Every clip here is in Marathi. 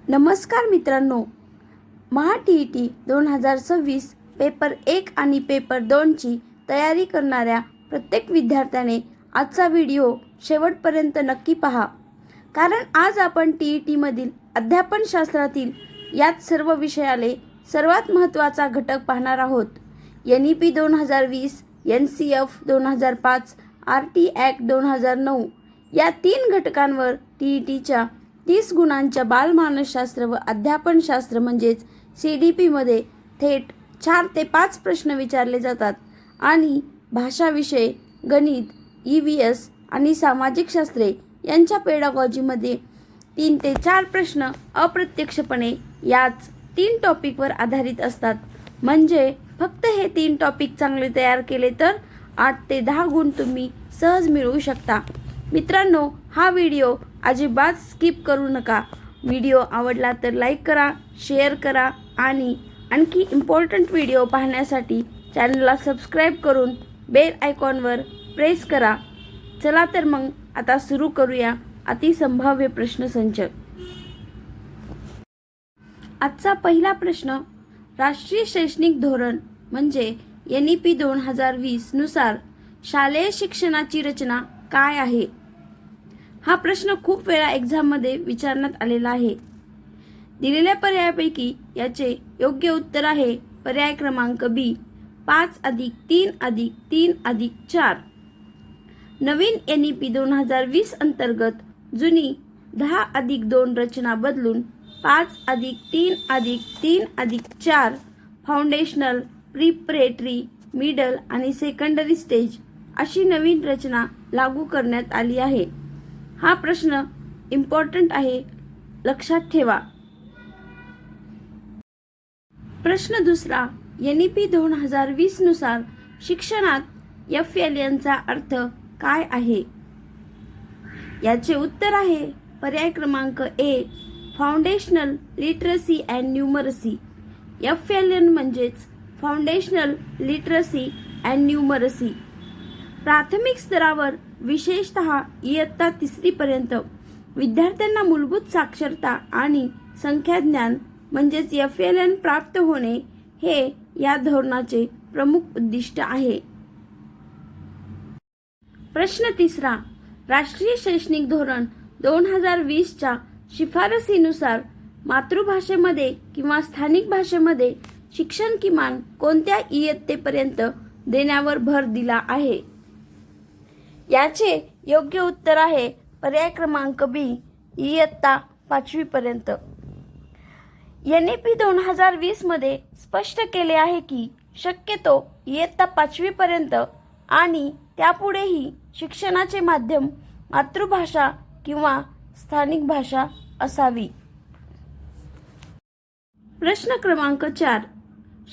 नमस्कार मित्रांनो, महा-टी-ई-टी 2026 पेपर 1 आणि पेपर 2ची तयारी करणाऱ्या प्रत्येक विद्यार्थ्याने आजचा व्हिडिओ शेवटपर्यंत नक्की पहा, कारण आज आपण टी-ई-टीमधील अध्यापनशास्त्रातील यात सर्व विषयाले सर्वात महत्त्वाचा घटक पाहणार आहोत. NEP 2020, NCF 2005, RT ॲक्ट 2009 या 3 घटकांवर टी-ई-टीच्या 30 गुणांच्या बालमानसशास्त्र व अध्यापनशास्त्र म्हणजेच CDP-मध्ये थेट 4 ते 5 प्रश्न विचारले जातात आणि भाषा विषय, गणित, EVS आणि सामाजिक शास्त्रे यांच्या पेडागॉजीमध्ये 3 ते 4 प्रश्न अप्रत्यक्षपणे याच 3 टॉपिकवर आधारित असतात. म्हणजे फक्त हे 3 टॉपिक चांगले तयार केले तर 8 ते 10 गुण तुम्ही सहज मिळवू शकता. मित्रांनो, हा व्हिडिओ अजिबात स्किप करू नका. व्हिडिओ आवडला तर लाईक करा, शेअर करा आणि आणखी इम्पॉर्टंट व्हिडिओ पाहण्यासाठी चॅनलला सबस्क्राईब करून बेल आयकॉनवर प्रेस करा. चला तर मग आता सुरू करूया अतिसंभाव्य प्रश्नसंच. आजचा पहिला प्रश्न, राष्ट्रीय शैक्षणिक धोरण म्हणजे NEP 2020 नुसार शालेय शिक्षणाची रचना काय आहे? हा प्रश्न खूप वेळा एक्झाममध्ये विचारण्यात आलेला आहे. दिलेल्या पर्यायापैकी याचे योग्य उत्तर आहे पर्याय क्रमांक B, 5+3+3+4. नवीन NEP 2020 अंतर्गत जुनी 10+2 रचना बदलून 5+3+3+4 फाउंडेशनल, प्रिपरेटरी, मिडल आणि सेकंडरी स्टेज अशी नवीन रचना लागू करण्यात आली आहे. हा प्रश्न इम्पॉर्टंट आहे, लक्षात ठेवा. प्रश्न दुसरा, NEP 2020 नुसार शिक्षणात FLN चा अर्थ काय आहे? याचे उत्तर आहे पर्याय क्रमांक A, foundational literacy and numeracy. FLN म्हणजेच फाउंडेशनल लिटरसी अँड न्यूमरसी. प्राथमिक स्तरावर विशेषतः इयत्ता 3री पर्यंत विद्यार्थ्यांना मूलभूत साक्षरता आणि संख्याज्ञान म्हणजेच FLN प्राप्त होणे हे या धोरणाचे प्रमुख उद्दिष्ट आहे. प्रश्न तिसरा, राष्ट्रीय शैक्षणिक धोरण 2020च्या शिफारसीनुसार मातृभाषेमध्ये किंवा स्थानिक भाषेमध्ये शिक्षण किमान कोणत्या इयत्तेपर्यंत देण्यावर भर दिला आहे? याचे योग्य उत्तर आहे पर्याय क्रमांक B, इयत्ता 5वी पर्यंत. NEP 2020 मध्ये स्पष्ट केले आहे की शक्यतो इयत्ता 5वी पर्यंत आणि त्यापुढेही शिक्षणाचे माध्यम मातृभाषा किंवा स्थानिक भाषा असावी. प्रश्न क्रमांक 4,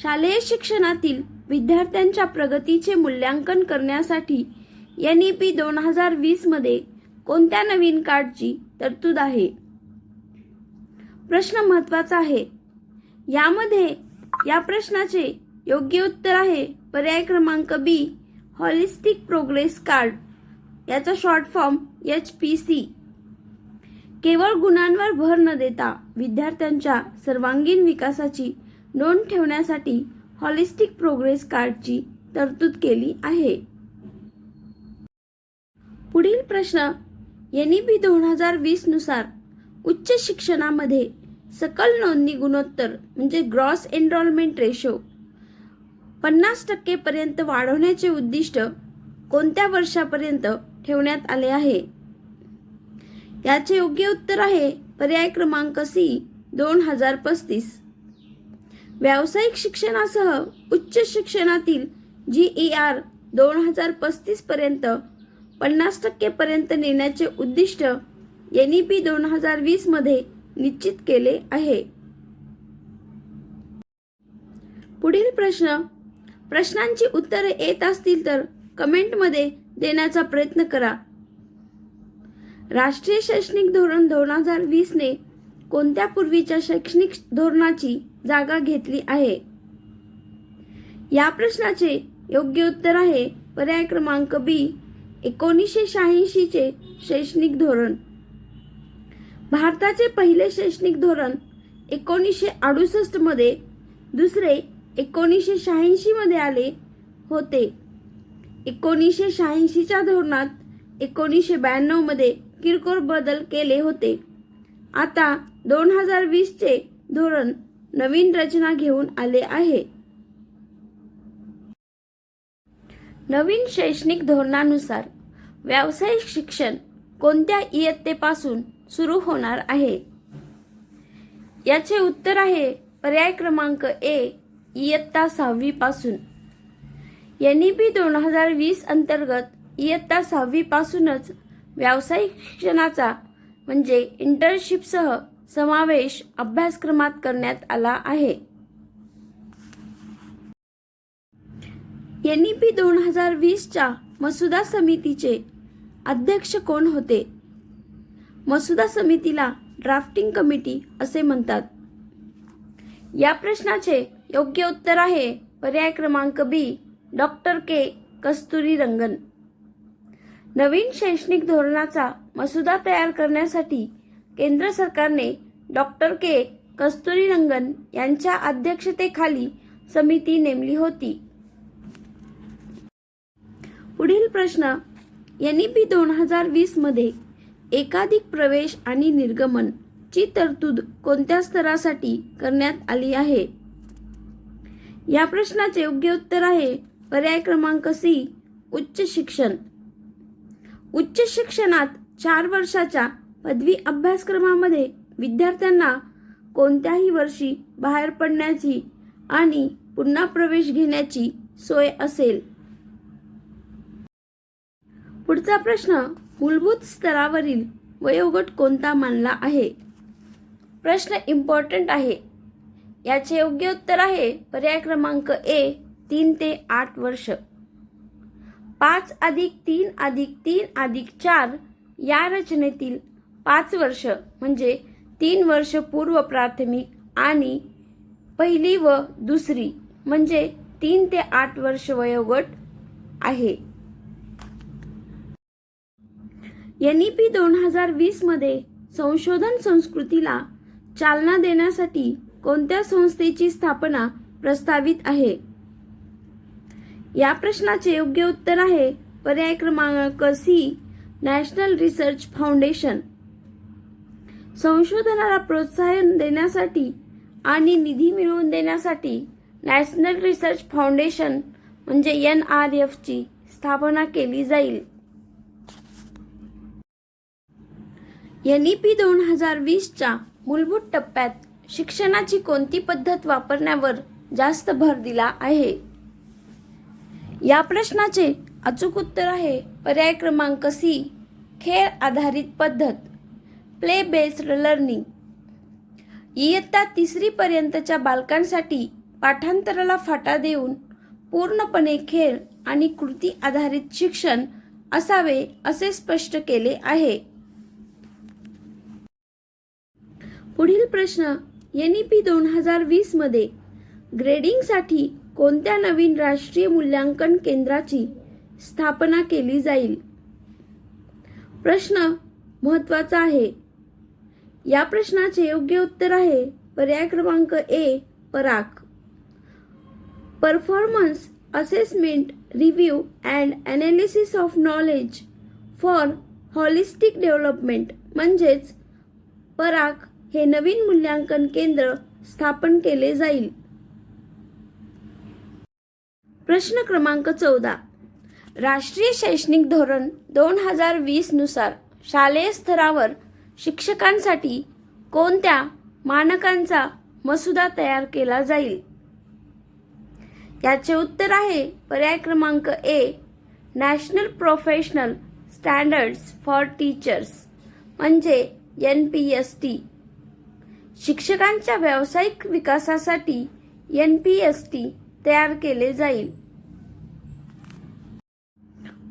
शालेय शिक्षणातील विद्यार्थ्यांच्या प्रगतीचे मूल्यांकन करण्यासाठी NEP 2020 मध्ये कोणत्या नवीन कार्डची तरतूद आहे? प्रश्न महत्त्वाचा आहे. यामध्ये या प्रश्नाचे योग्य उत्तर आहे पर्याय क्रमांक B, हॉलिस्टिक प्रोग्रेस कार्ड. याचा शॉर्ट फॉर्म HPC. केवळ गुणांवर भर न देता विद्यार्थ्यांच्या सर्वांगीण विकासाची नोंद ठेवण्यासाठी हॉलिस्टिक प्रोग्रेस कार्डची तरतूद केली आहे. पुढील प्रश्न, NEP 2020 नुसार उच्च शिक्षणामध्ये सकल नोंदणी गुणोत्तर म्हणजे ग्रॉस एनरोलमेंट रेशो 50% पर्यंत वाढवण्याचे उद्दिष्ट कोणत्या वर्षापर्यंत ठेवण्यात आले आहे? याचे योग्य उत्तर आहे पर्याय क्रमांक C, 2035. व्यावसायिक शिक्षणासह उच्च शिक्षणातील GER 2035 पर्यंत 50% पर्यंत नेण्याचे उद्दिष्ट NEP 2020 मध्ये निश्चित केले आहे. पुढील प्रश्न, प्रश्नांची उत्तरे येत असतील तर कमेंटमध्ये देण्याचा प्रयत्न करा. राष्ट्रीय शैक्षणिक धोरण 2020 ने कोणत्या पूर्वीच्या शैक्षणिक धोरणाची जागा घेतली आहे? या प्रश्नाचे योग्य उत्तर आहे पर्याय क्रमांक B, 1986 चे शैक्षणिक धोरण. भारताचे पहिले शैक्षणिक धोरण 1968 मध्ये, दुसरे 1986 मध्ये आले होते. 1986च्या धोरणात 1992 मध्ये किरकोळ बदल केले होते. आता 2020 चे धोरण नवीन रचना घेऊन आले आहे. नवीन शैक्षणिक धोरणानुसार व्यावसायिक शिक्षण कोणत्या इयत्तेपासून सुरू होणार आहे? याचे उत्तर आहे पर्याय क्रमांक ए, इयत्ता 6वी पासून. NEP 2020 अंतर्गत इयत्ता 6वी पासूनच व्यावसायिक शिक्षणाचा म्हणजे इंटर्नशिपसह समावेश अभ्यासक्रमात करण्यात आला आहे. NEP 2020च्या मसुदा समितीचे अध्यक्ष कोण होते? मसुदा समितीला ड्राफ्टिंग कमिटी असे म्हणतात. या प्रश्नाचे योग्य उत्तर आहे पर्याय क्रमांक बी, डॉक्टर के. कस्तुरीरंगन. नवीन शैक्षणिक धोरणाचा मसुदा तयार करण्यासाठी केंद्र सरकारने डॉक्टर के. कस्तुरीरंगन यांच्या अध्यक्षतेखाली समिती नेमली होती. पुढील प्रश्न, NEP 2020 मध्ये एकाधिक प्रवेश आणि निर्गमन ची तरतूद कोणत्या स्तरासाठी करण्यात आली आहे? या प्रश्नाचे योग्य उत्तर आहे पर्याय क्रमांक सी, उच्च शिक्षण. उच्च शिक्षणात 4 वर्षाच्या पदवी अभ्यासक्रमामध्ये विद्यार्थ्यांना कोणत्याही वर्षी बाहेर पडण्याची आणि पुन्हा प्रवेश घेण्याची सोय असेल. पुढचा प्रश्न, मूलभूत स्तरावरील वयोगट कोणता मानला आहे? प्रश्न इम्पॉर्टंट आहे. याचे योग्य उत्तर आहे पर्याय क्रमांक ए, 3 ते 8 वर्ष. 5+3+3+4 या रचनेतील 5 वर्ष म्हणजे 3 वर्ष पूर्व प्राथमिक आणि पहिली व दुसरी म्हणजे 3 ते 8 वर्ष वयोगट आहे. NEP 2020 मध्ये संशोधन संस्कृतीला चालना देण्यासाठी कोणत्या संस्थेची स्थापना प्रस्तावित आहे? या प्रश्नाचे योग्य उत्तर आहे पर्याय क्रमांक सी, नॅशनल रिसर्च फाउंडेशन. संशोधनाला प्रोत्साहन देण्यासाठी आणि निधी मिळवून देण्यासाठी नॅशनल रिसर्च फाउंडेशन म्हणजे NRF ची स्थापना केली जाईल. NEP 2020च्या मूलभूत टप्प्यात शिक्षणाची कोणती पद्धत वापरण्यावर जास्त भर दिला आहे? या प्रश्नाचे अचूक उत्तर आहे पर्याय क्रमांक सी, खेळ आधारित पद्धत, प्ले बेस्ड लर्निंग. इयत्ता 3री पर्यंतच्या बालकांसाठी पाठांतराला फाटा देऊन पूर्णपणे खेळ आणि कृती आधारित शिक्षण असावे असे स्पष्ट केले आहे. पुढील प्रश्न, NEP 2020 मध्ये ग्रेडिंगसाठी कोणत्या नवीन राष्ट्रीय मूल्यांकन केंद्राची स्थापना केली जाईल? प्रश्न महत्त्वाचा आहे. या प्रश्नाचे योग्य उत्तर आहे पर्याय क्रमांक ए, पराक. Performance assessment review and analysis of knowledge for holistic development म्हणजेच पराक हे नवीन मूल्यांकन केंद्र स्थापन केले जाईल. प्रश्न क्रमांक 14, राष्ट्रीय शैक्षणिक धोरण 2020 नुसार शालेय स्तरावर शिक्षकांसाठी कोणत्या मानकांचा मसुदा तयार केला जाईल? याचे उत्तर आहे पर्याय क्रमांक A, national professional standards for teachers म्हणजे NPST. शिक्षकांच्या व्यावसायिक विकासासाठी NPST तयार केले जाईल.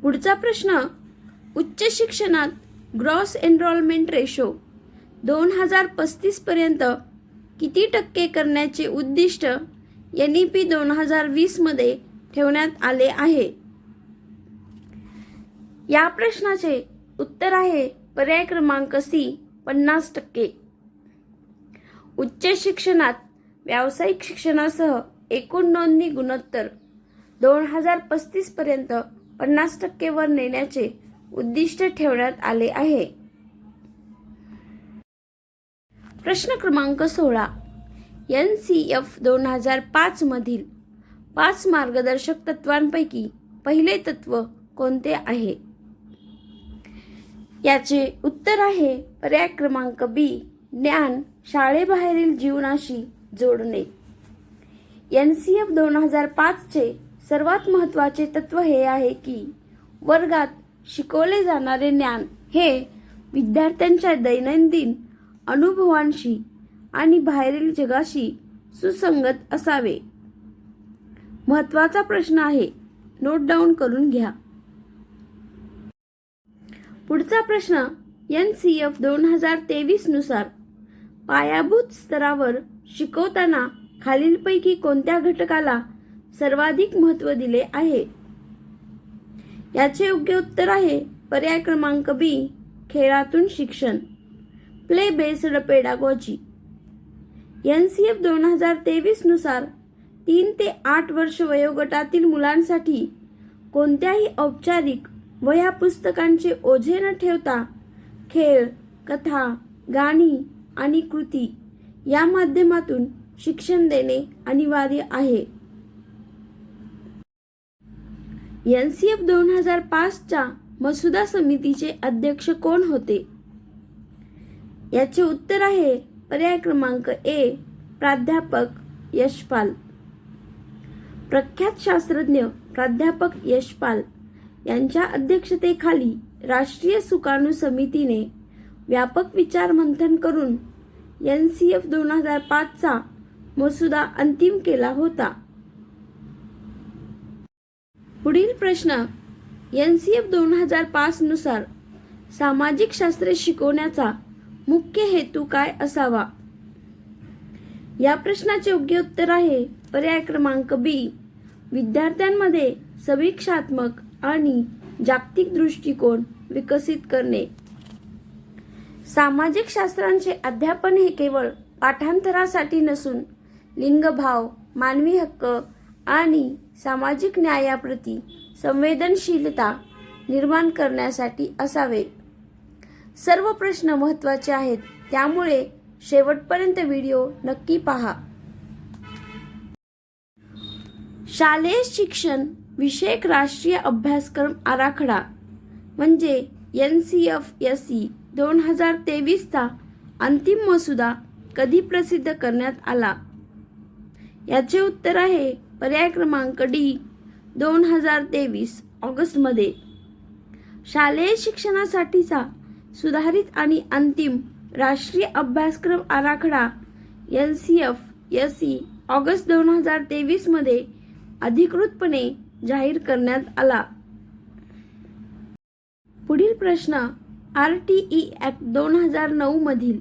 पुढचा प्रश्न, उच्च शिक्षणात ग्रॉस एनरोलमेंट रेशो 2035 पर्यंत किती टक्के करण्याचे उद्दिष्ट NEP 2020 मध्ये ठेवण्यात आले आहे? या प्रश्नाचे उत्तर आहे पर्याय क्रमांक सी, 50%. उच्च शिक्षणात व्यावसायिक शिक्षणासह एकूण नोंदणी गुणोत्तर 2035 पर्यंत 50% वर नेण्याचे उद्दिष्ट ठेवण्यात आले आहे. प्रश्न क्रमांक 16. NCF 2005 मधील 5 मार्गदर्शक तत्वांपैकी पहिले तत्व कोणते आहे? याचे उत्तर आहे पर्याय क्रमांक बी, ज्ञान शाळेबाहेरील जीवनाशी जोडणे. NCF 2005 चे सर्वात महत्त्वाचे तत्व हे आहे की वर्गात शिकवले जाणारे ज्ञान हे विद्यार्थ्यांच्या दैनंदिन अनुभवांशी आणि बाहेरील जगाशी सुसंगत असावे. महत्त्वाचा प्रश्न आहे, नोट डाऊन करून घ्या. पुढचा प्रश्न NCF 2023 नुसार पायाभूत स्तरावर शिकवताना खालीलपैकी कोणत्या घटकाला सर्वाधिक महत्त्व दिले आहे? याचे योग्य उत्तर आहे पर्याय क्रमांक बी, खेळातून शिक्षण, प्ले बेस्ड पेडागॉजी. NCF 2023 नुसार 3 ते 8 वर्ष वयोगटातील मुलांसाठी कोणत्याही औपचारिक वह्या पुस्तकांचे ओझे न ठेवता खेळ, कथा, गाणी आणि कृती या माध्यमातून शिक्षण देणे अनिवार्य आहे. NCF 2005 च्या मसुदा समितीचे अध्यक्ष कोण होते? याचे उत्तर आहे पर्याय क्रमांक ए, प्राध्यापक यशपाल. प्रख्यात शास्त्रज्ञ प्राध्यापक यशपाल यांच्या अध्यक्षतेखाली राष्ट्रीय सुकाणू समितीने व्यापक विचार मंथन करून NCF 2005 चा मसुदा अंतिम केला होता. पुढील प्रश्न NCF 2005 नुसार सामाजिक शास्त्रे शिकवण्याचा मुख्य हेतू काय असावा? या प्रश्नाचे योग्य उत्तर आहे पर्याय क्रमांक बी, विद्यार्थ्यांमध्ये समीक्षात्मक आणि जागतिक दृष्टिकोन विकसित करणे. सामाजिक शास्त्रांचे अध्यापन हे केवळ पाठांतरासाठी नसून लिंगभाव, मानवी हक्क आणि सामाजिक न्यायाप्रती संवेदनशीलता निर्माण करण्यासाठी असावे. सर्व प्रश्न महत्त्वाचे आहेत, त्यामुळे शेवटपर्यंत व्हिडिओ नक्की पहा. शालेय शिक्षण विषयक राष्ट्रीय अभ्यासक्रम आराखडा म्हणजे NCF SE 2023 चा अंतिम मसुदा कधी प्रसिद्ध करण्यात आला? याचे उत्तर आहे पर्याय क्रमांक डी, 2023 ऑगस्टमध्ये. शालेय शिक्षणासाठीचा सुधारित आणि अंतिम राष्ट्रीय अभ्यासक्रम आराखडा NCF SE ऑगस्ट 2023 मध्ये अधिकृतपणे जाहीर करण्यात आला. पुढील प्रश्न RTE ऍक्ट 2009 मधील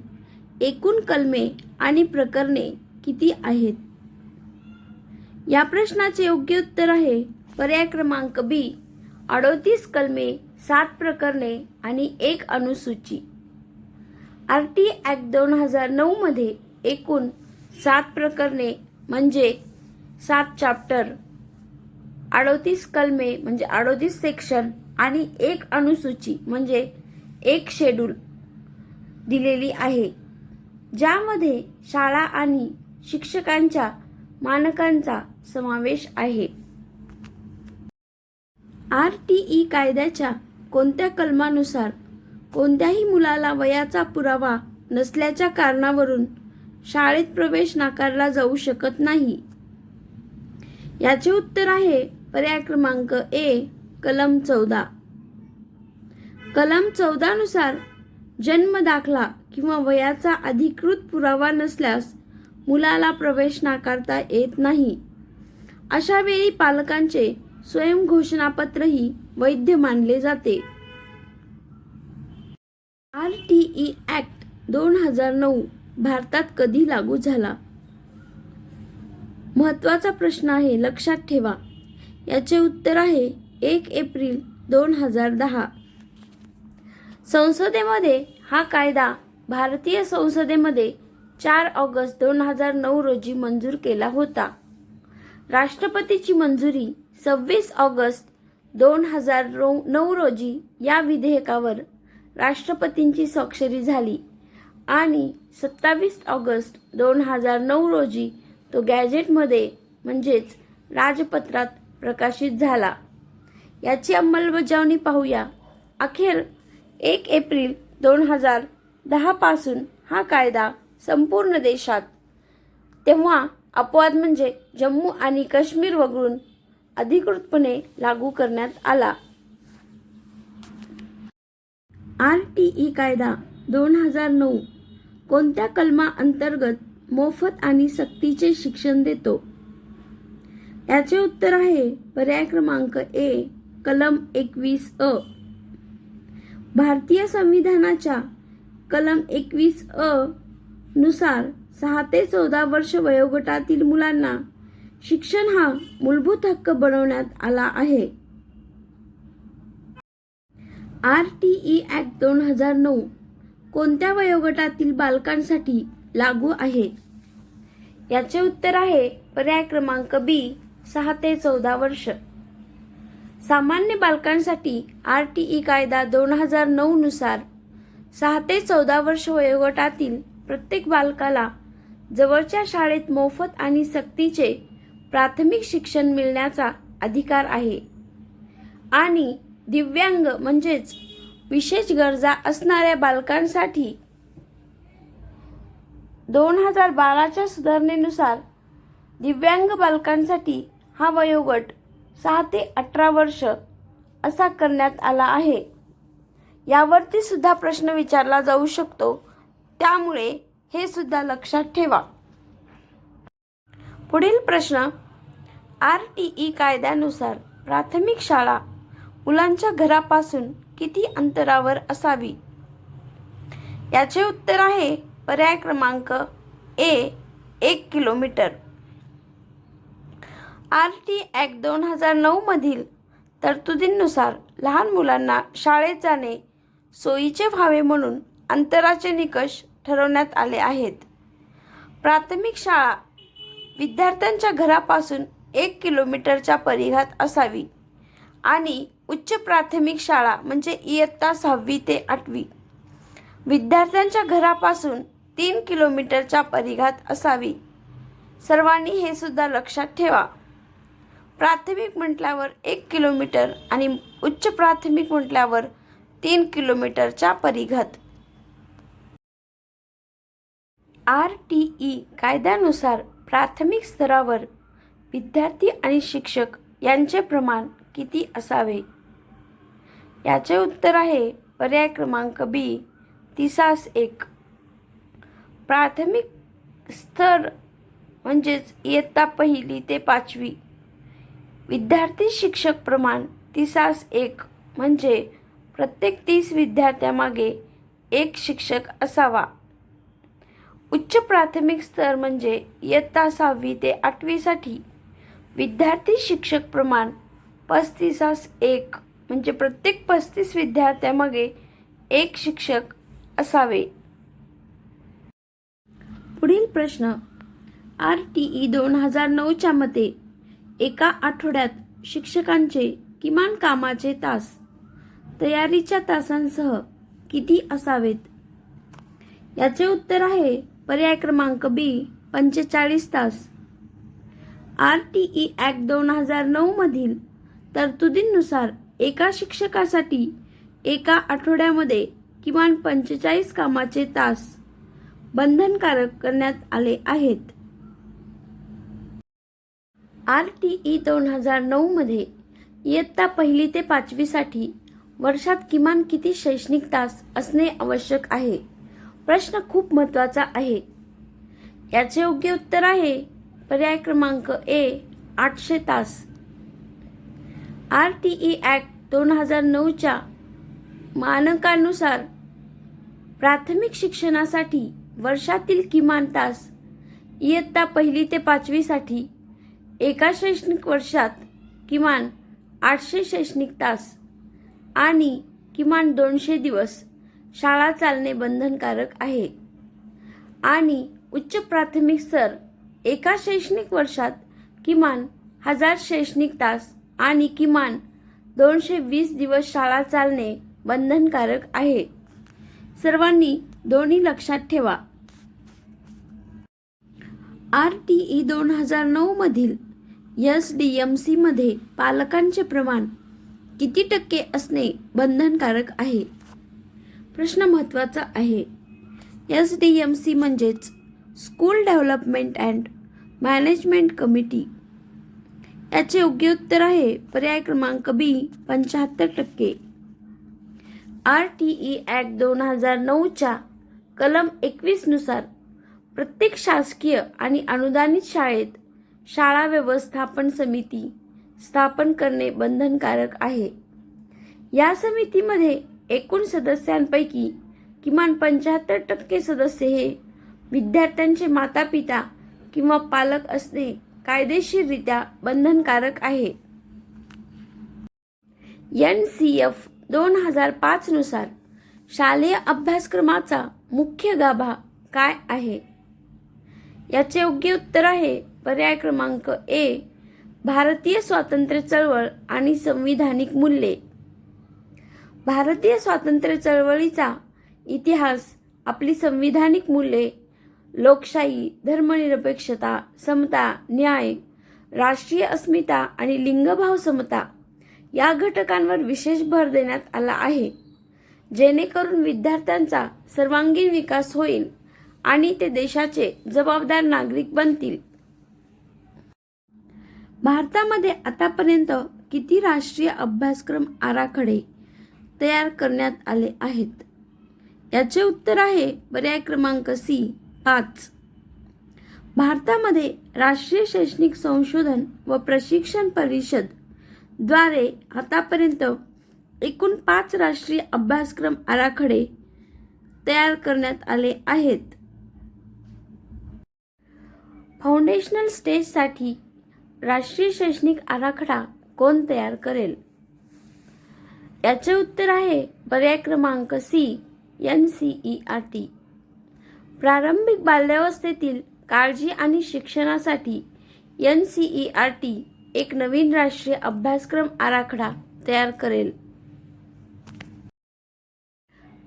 एकूण कलमे आणि प्रकरणे किती आहेत? या प्रश्नाचे योग्य उत्तर आहे पर्याय क्रमांक बी, 38 कलमे, 7 प्रकरणे आणि 1 अनुसूची. RTE ऍक्ट 2009 मध्ये एकूण 7 प्रकरणे म्हणजे 7 चॅप्टर, 38 कलमे म्हणजे 38 सेक्शन आणि 1 अनुसूची म्हणजे 1 शेड्यूल दिलेली आहे, ज्यामध्ये शाळा आणि शिक्षकांच्या मानकांचा समावेश आहे. RTE कायद्याच्या कोणत्या कलमानुसार कोणत्याही मुलाला वयाचा पुरावा नसल्याच्या कारणावरून शाळेत प्रवेश नाकारला जाऊ शकत नाही? याचे उत्तर आहे पर्याय क्रमांक ए, कलम 14. कलम 14 नुसार जन्म दाखला किंवा वयाचा अधिकृत पुरावा नसल्यास मुलाला प्रवेश नाकारता येत नाही. अशा वेळी पालकांचे स्वयंघोषणापत्रही वैध मानले जाते. RTE ऍक्ट 2009 भारतात कधी लागू झाला? महत्त्वाचा प्रश्न आहे, लक्षात ठेवा. याचे उत्तर आहे 1 एप्रिल 2010. संसदेमध्ये हा कायदा भारतीय संसदेमध्ये 4 ऑगस्ट 2009 रोजी मंजूर केला होता. राष्ट्रपतीची मंजुरी 26 ऑगस्ट 2009 रोजी या विधेयकावर राष्ट्रपतींची स्वाक्षरी झाली आणि 27 ऑगस्ट 2009 रोजी तो गॅझेटमध्ये म्हणजेच राजपत्रात प्रकाशित झाला. याची अंमलबजावणी पाहूया. अखेर 1 एप्रिल 2010 पासून हा कायदा संपूर्ण देशात, तेव्हा अपवाद म्हणजे जम्मू आणि काश्मीर वगळून, अधिकृतपणे लागू करण्यात आला. RTE कायदा 2009 कोणत्या कलमा अंतर्गत मोफत आणि सक्तीचे शिक्षण देतो? याचे उत्तर आहे पर्याय क्रमांक A, कलम 21A. भारतीय संविधानाच्या कलम 21A नुसार 6 ते 14 वर्ष वयोगटातील मुलांना शिक्षण हा मूलभूत हक्क बनवण्यात आला आहे. RTE ॲक्ट 2009 कोणत्या वयोगटातील बालकांसाठी लागू आहे? याचे उत्तर आहे पर्याय क्रमांक B, 6 ते 14 वर्ष. सामान्य बालकांसाठी RTE कायदा 2009 नुसार 6 ते 14 वर्ष वयोगटातील प्रत्येक बालकाला जवळच्या शाळेत मोफत आणि सक्तीचे प्राथमिक शिक्षण मिळण्याचा अधिकार आहे आणि दिव्यांग म्हणजेच विशेष गरजा असणाऱ्या बालकांसाठी 2012च्या सुधारणेनुसार दिव्यांग बालकांसाठी हा वयोगट 6 ते 18 वर्ष असा करण्यात आला आहे. यावरती सुद्धा प्रश्न विचारला जाऊ शकतो, त्यामुळे हे सुद्धा लक्षात ठेवा. पुढील प्रश्न, RTE कायद्यानुसार प्राथमिक शाळा मुलांच्या घरापासून किती अंतरावर असावी? याचे उत्तर आहे पर्याय क्रमांक A, 1 किलोमीटर. RTE ॲक्ट 2009 मधील तरतुदींनुसार लहान मुलांना शाळेत जाणे सोयीचे व्हावे म्हणून अंतराचे निकष ठरवण्यात आले आहेत. प्राथमिक शाळा विद्यार्थ्यांच्या घरापासून 1 किलोमीटरच्या परिघात असावी आणि उच्च प्राथमिक शाळा म्हणजे इयत्ता 6वी ते 8वी विद्यार्थ्यांच्या घरापासून 3 किलोमीटरच्या परिघात असावी. सर्वांनी हे सुद्धा लक्षात ठेवा. प्राथमिक म्हटल्यावर 1 किलोमीटर आणि उच्च प्राथमिक म्हटल्यावर 3 किलोमीटरच्या परिघात. RTE कायद्यानुसार प्राथमिक स्तरावर विद्यार्थी आणि शिक्षक यांचे प्रमाण किती असावे? याचे उत्तर आहे पर्याय क्रमांक B, 30:1. प्राथमिक स्तर म्हणजेच इयत्ता 1ली ते 5वी विद्यार्थी शिक्षक प्रमाण 30:1 म्हणजे प्रत्येक 30 विद्यार्थ्यामागे 1 शिक्षक असावा. उच्च प्राथमिक स्तर म्हणजे इयत्ता 6वी ते 8वी साठी विद्यार्थी शिक्षक प्रमाण 35:1 म्हणजे प्रत्येक 35 विद्यार्थ्यामागे 1 शिक्षक असावे. पुढील प्रश्न, RTE 2009च्या मते एका आठवड्यात शिक्षकांचे किमान कामाचे तास तयारीच्या तासांसह किती असावेत? याचे उत्तर आहे पर्याय क्रमांक B, 45 तास. RTE ॲक्ट 2009 मधील तरतुदींनुसार एका शिक्षकासाठी एका आठवड्यामध्ये किमान 45 कामाचे तास बंधनकारक करण्यात आले आहेत. RTE 2009 मध्ये इयत्ता 1ली ते 5वी साठी वर्षात किमान किती शैक्षणिक तास असणे आवश्यक आहे? प्रश्न खूप महत्त्वाचा आहे. याचे योग्य उत्तर आहे पर्याय क्रमांक A, 800 तास. RTE ॲक्ट 2009च्या मानकानुसार प्राथमिक शिक्षणासाठी वर्षातील किमान तास इयत्ता 1ली ते 5वी साठी एका शैक्षणिक वर्षात किमान 800 शैक्षणिक तास आणि किमान 200 दिवस शाळा चालणे बंधनकारक आहे आणि उच्च प्राथमिक स्तर एका शैक्षणिक वर्षात किमान 1000 शैक्षणिक तास आणि किमान 220 दिवस शाळा चालणे बंधनकारक आहे. सर्वांनी दोन्ही लक्षात ठेवा. RTE 2009 मधील SDMC मध्ये पालकांचे प्रमाण किती टक्के असणे बंधनकारक आहे? प्रश्न महत्त्वाचा आहे. SDMC म्हणजेच school development and management committee. याचे योग्य उत्तर आहे पर्याय क्रमांक बी 75%. RTE ॲक्ट 2009च्या कलम 21 नुसार प्रत्येक शासकीय आणि अनुदानित शाळेत शाळा व्यवस्थापन समिती स्थापन करणे बंधनकारक आहे. या समितीमध्ये एकूण सदस्यांपैकी किमान 75% सदस्य हे विद्यार्थ्यांचे मातापिता किंवा पालक असणे कायदेशीररित्या बंधनकारक आहे. NCF 2005 नुसार शालेय अभ्यासक्रमाचा मुख्य गाभा काय आहे? याचे योग्य उत्तर आहे पर्याय क्रमांक ए भारतीय स्वातंत्र्य चळवळ आणि संविधानिक मूल्ये. भारतीय स्वातंत्र्य चळवळीचा इतिहास, आपली संविधानिक मूल्ये, लोकशाही, धर्मनिरपेक्षता, समता, न्याय, राष्ट्रीय अस्मिता आणि लिंगभाव समता या घटकांवर विशेष भर देण्यात आला आहे, जेणेकरून विद्यार्थ्यांचा सर्वांगीण विकास होईल आणि ते देशाचे जबाबदार नागरिक बनतील. भारतामध्ये आतापर्यंत किती राष्ट्रीय अभ्यासक्रम आराखडे तयार करण्यात आले आहेत? याचे उत्तर आहे पर्याय क्रमांक सी 5. भारतामध्ये राष्ट्रीय शैक्षणिक संशोधन व प्रशिक्षण परिषद द्वारे आतापर्यंत एकूण 5 राष्ट्रीय अभ्यासक्रम आराखडे तयार करण्यात आले आहेत. फाउंडेशनल स्टेजसाठी राष्ट्रीय शैक्षणिक आराखडा कोण तयार करेल? याचे उत्तर आहे पर्याय क्रमांक सी NCERT. प्रारंभिक बाल्यावस्थेतील काळजी आणि शिक्षणासाठी NCERT एक नवीन राष्ट्रीय अभ्यासक्रम आराखडा तयार करेल.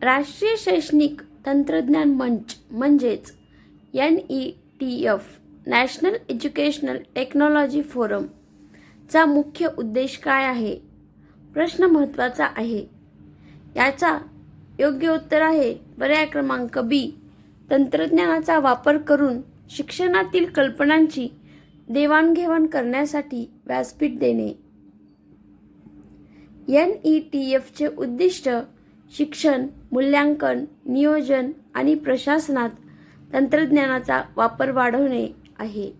राष्ट्रीय शैक्षणिक तंत्रज्ञान मंच म्हणजेच NETF national educational technology forum चा मुख्य उद्देश काय आहे? प्रश्न महत्त्वाचा आहे. याचा योग्य उत्तर आहे पर्याय क्रमांक बी तंत्रज्ञानाचा वापर करून शिक्षणातील कल्पनांची देवाणघेवाण करण्यासाठी व्यासपीठ देणे. NETFचे उद्दिष्ट शिक्षण, मूल्यांकन, नियोजन आणि प्रशासनात तंत्रज्ञानाचा वापर वाढवणे आहे.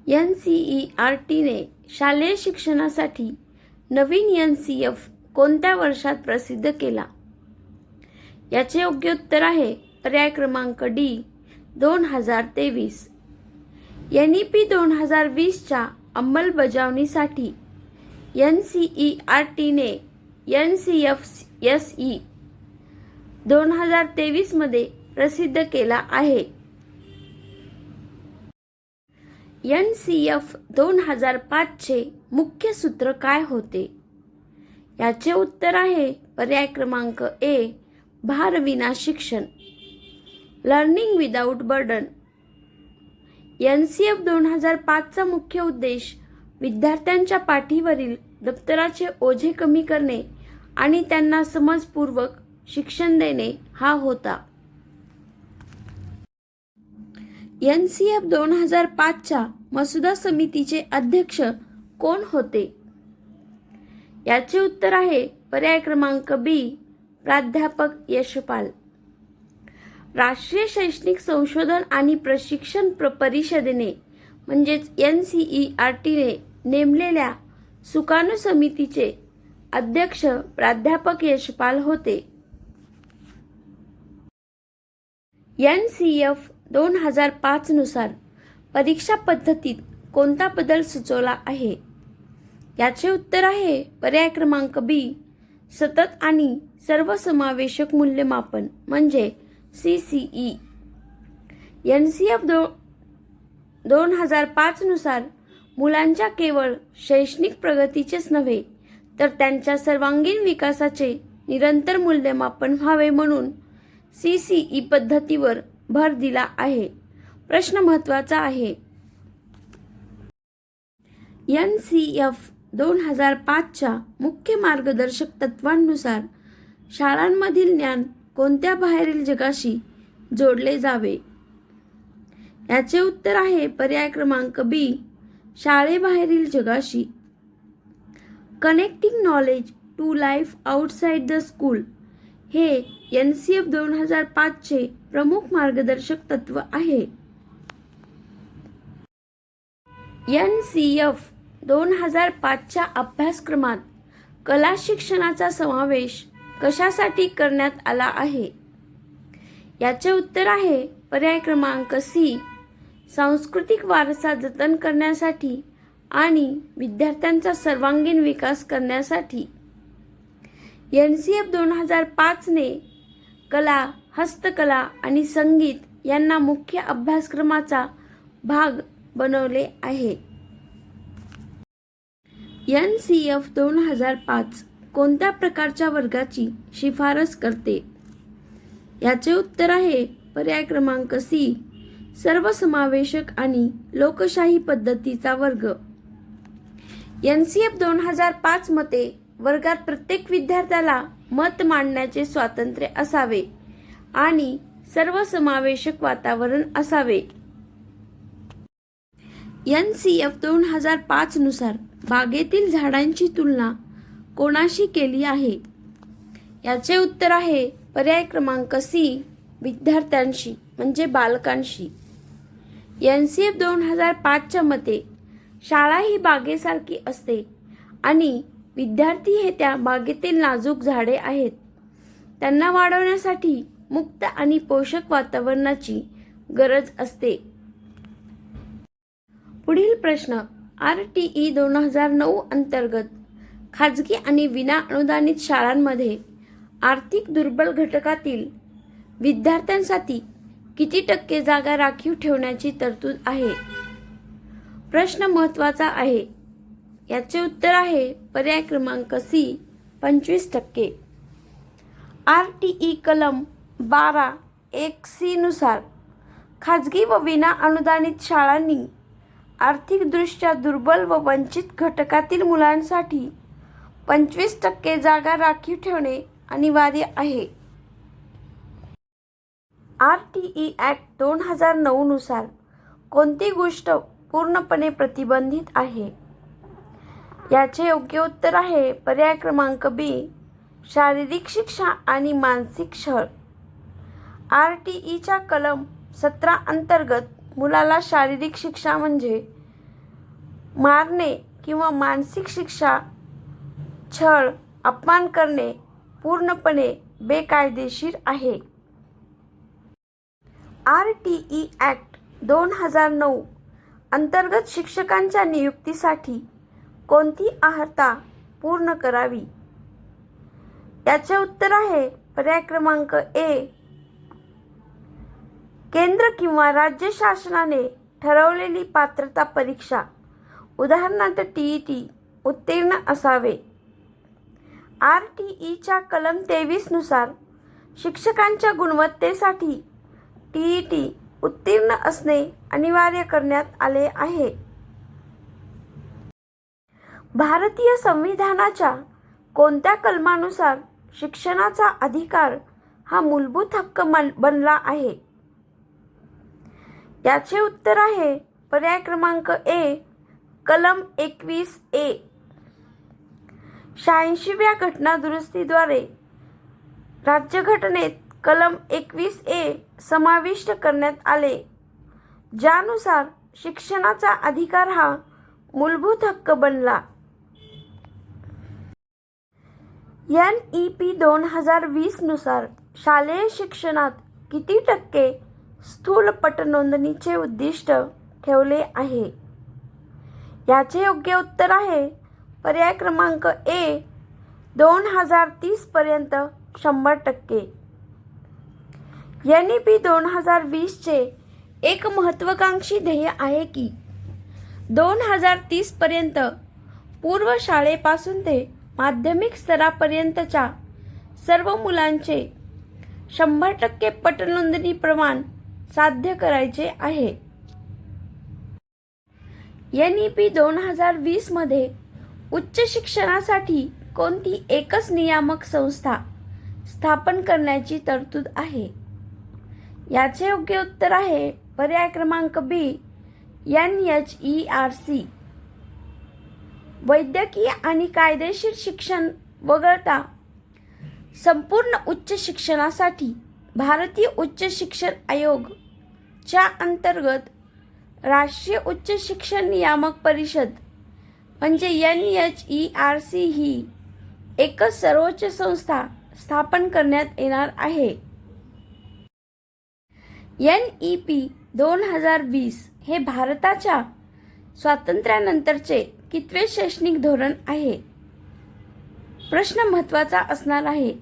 NCERTने शालेय शिक्षणासाठी नवीन NCF कोणत्या वर्षात प्रसिद्ध केला? याचे योग्य उत्तर आहे पर्याय क्रमांक डी 2023. NEP 2020च्या अंमलबजावणीसाठी NCERTने NCF-SE 2023 मध्ये प्रसिद्ध केला आहे. NCF 2005 चे मुख्य सूत्र काय होते? याचे उत्तर आहे पर्याय क्रमांक ए भारविना शिक्षण, लर्निंग विदाउट बर्डन. NCF 2005 चा मुख्य उद्देश विद्यार्थ्यांच्या पाठीवरील दप्तराचे ओझे कमी करणे आणि त्यांना समजपूर्वक शिक्षण देणे हा होता. NCF 2005 च्या मसुदा समितीचे अध्यक्ष कोण होते? याचे उत्तर आहे पर्याय क्रमांक बी प्राध्यापक यशपाल. राष्ट्रीय शैक्षणिक संशोधन आणि प्रशिक्षण परिषदेने म्हणजेच NCERTने नेमलेल्या सुकाणू समितीचे अध्यक्ष प्राध्यापक यशपाल होते. NCF 2005 नुसार परीक्षा पद्धतीत कोणता बदल सुचवला आहे? याचे उत्तर आहे पर्याय क्रमांक बी सतत आणि सर्वसमावेशक मूल्यमापन म्हणजे CCE. NCF 2005 नुसार मुलांच्या केवळ शैक्षणिक प्रगतीचेच नव्हे तर त्यांच्या सर्वांगीण विकासाचे निरंतर मूल्यमापन व्हावे म्हणून CCE पद्धतीवर भर दिला आहे. प्रश्न महत्त्वाचा आहे. NCF 2005च्या मुख्य मार्गदर्शक तत्वांनुसार शाळांमधील ज्ञान कोणत्या बाहेरील जगाशी जोडले जावे? याचे उत्तर आहे पर्याय क्रमांक B, शाळेबाहेरील जगाशी. Connecting knowledge to life outside the school हे NCF 2005चे प्रमुख मार्गदर्शक तत्व आहे. NCF 2005च्या अभ्यासक्रमात कला शिक्षणाचा समावेश कशासाठी करण्यात आला आहे? याचे उत्तर आहे पर्याय क्रमांक C, सांस्कृतिक वारसा जतन करण्यासाठी आणि विद्यार्थ्यांचा सर्वांगीण विकास करण्यासाठी. NCF 2005 ने कला, हस्तकला आणि संगीत यांना मुख्य अभ्यासक्रमाचा भाग बनवले आहे. NCF 2005 कोणत्या प्रकारच्या वर्गाची शिफारस करते? याचे उत्तर आहे पर्याय क्रमांक C, सर्वसमावेशक आणि लोकशाही पद्धतीचा वर्ग. NCF 2005 मते वर्गात प्रत्येक विद्यार्थ्याला मत मांडण्याचे स्वातंत्र्य असावे आणि सर्वसमावेशक वातावरण असावे. NCF 2005 नुसार बागेतील झाडांची तुलना कोणाशी केली आहे? याचे उत्तर आहे पर्याय क्रमांक C, विद्यार्थ्यांशी म्हणजे बालकांशी. NCF 2005च्या मते शाळा ही बागेसारखी असते आणि विद्यार्थी हे त्या बागेतील नाजूक झाडे आहेत. त्यांना वाढवण्यासाठी मुक्त आणि पोषक वातावरणाची गरज असते. पुढील प्रश्न RTE 2009 अंतर्गत खाजगी आणि विना अनुदानित शाळांमध्ये आर्थिक दुर्बल घटकातील विद्यार्थ्यांसाठी किती टक्के जागा राखीव ठेवण्याची तरतूद आहे? प्रश्न महत्त्वाचा आहे. याचे उत्तर आहे पर्याय क्रमांक C, 25%. RTE कलम 12(1)(c) नुसार खाजगी व विना अनुदानित शाळांनी आर्थिकदृष्ट्या दुर्बल व वंचित घटकातील मुलांसाठी 25% जागा राखीव ठेवणे अनिवार्य आहे. RTE ॲक्ट 2009 नुसार कोणती गोष्ट पूर्णपणे प्रतिबंधित आहे? याचे योग्य उत्तर आहे पर्याय क्रमांक B, शारीरिक शिक्षा आणि मानसिक छळ. RTEच्या कलम 17 अंतर्गत मुलाला शारीरिक शिक्षा म्हणजे मारणे किंवा मानसिक शिक्षा, छळ, अपमान करणे पूर्णपणे बेकायदेशीर आहे. RTE ॲक्ट 2009 अंतर्गत शिक्षकांच्या नियुक्तीसाठी कोणती अर्हता पूर्ण करावी? याचे उत्तर आहे पर्याय क्रमांक A, केंद्र किंवा राज्य शासनाने ठरवलेली पात्रता परीक्षा उदाहरणार्थ TET उत्तीर्ण असावे. RTEच्या कलम 23 नुसार शिक्षकांच्या गुणवत्तेसाठी TET उत्तीर्ण असणे अनिवार्य करण्यात आले आहे. भारतीय संविधानाच्या कोणत्या कलमानुसार शिक्षणाचा अधिकार हा मूलभूत हक्क बनला आहे? याचे उत्तर आहे पर्याय क्रमांक A, कलम 21(a). 86व्या घटना दुरुस्तीद्वारे राज्यघटनेत कलम 21(a) समाविष्ट करण्यात आले, ज्यानुसार शिक्षणाचा अधिकार हा मूलभूत हक्क बनला. NEP 2020 नुसार शालेय शिक्षणात किती टक्के स्थूल पटनोंदणीचे उद्दिष्ट ठेवले आहे? याचे योग्य उत्तर आहे पर्याय क्रमांक A, 2030 पर्यंत 100%. NEP 2020 चे एक महत्त्वाकांक्षी ध्येय आहे की 2030 पर्यंत पूर्व शाळेपासून ते माध्यमिक स्तरापर्यंतच्या सर्व मुलांचे 100% पटनोंदणी प्रमाण साध्य करायचे आहे. NEP 2020 मध्ये उच्च शिक्षणासाठी कोणती एकच नियामक संस्था स्थापन करण्याची तरतूद आहे? याचे योग्य उत्तर आहे पर्याय क्रमांक बी, NHERC. वैद्यकीय आणि कायदेशीर शिक्षण वगळता संपूर्ण उच्च शिक्षणासाठी भारतीय उच्च शिक्षण आयोग च्या अंतर्गत राष्ट्रीय उच्च शिक्षण नियामक परिषद म्हणजे NHERC ही एकच सर्वोच्च संस्था स्थापन करण्यात येणार आहे. NEP 2020 हे भारताच्या स्वातंत्र्यानंतरचे कितवे शैक्षणिक धोरण आहे? प्रश्न महत्त्वाचा असणार आहे.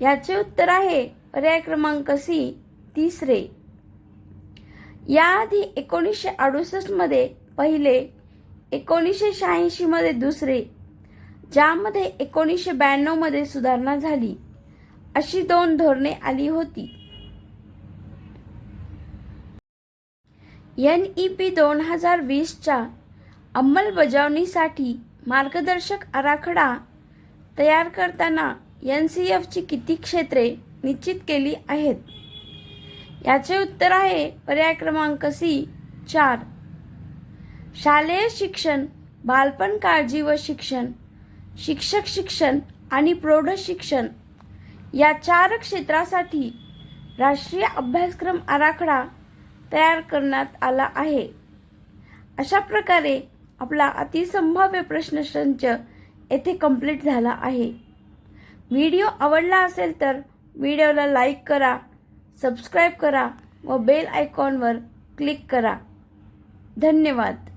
याचे उत्तर आहे पर्याय क्रमांक सी, 3रे. याआधी 1968 मध्ये पहिले, 1986 मध्ये दुसरे, ज्यामध्ये 1992 मध्ये सुधारणा झाली, अशी 2 धोरणे आली होती. NEP 2020 च्या अंमलबजावणीसाठी मार्गदर्शक आराखडा तयार करताना NCF ची किती क्षेत्रे निश्चित केली आहेत? याचे उत्तर आहे पर्याय क्रमांक सी, 4. शालेय शिक्षण, बालपण काळजी व शिक्षण, शिक्षक शिक्षण आणि प्रौढ शिक्षण या 4 क्षेत्रासाठी राष्ट्रीय अभ्यासक्रम आराखडा तयार करण्यात आला आहे. अशा प्रकारे आपला अतिसंभाव्य प्रश्नसंच येथे कंप्लीट झाला आहे. व्हिडिओ आवडला असेल तर व्हिडिओला लाईक करा, सबस्क्राईब करा व बेल आयकॉनवर क्लिक करा. धन्यवाद.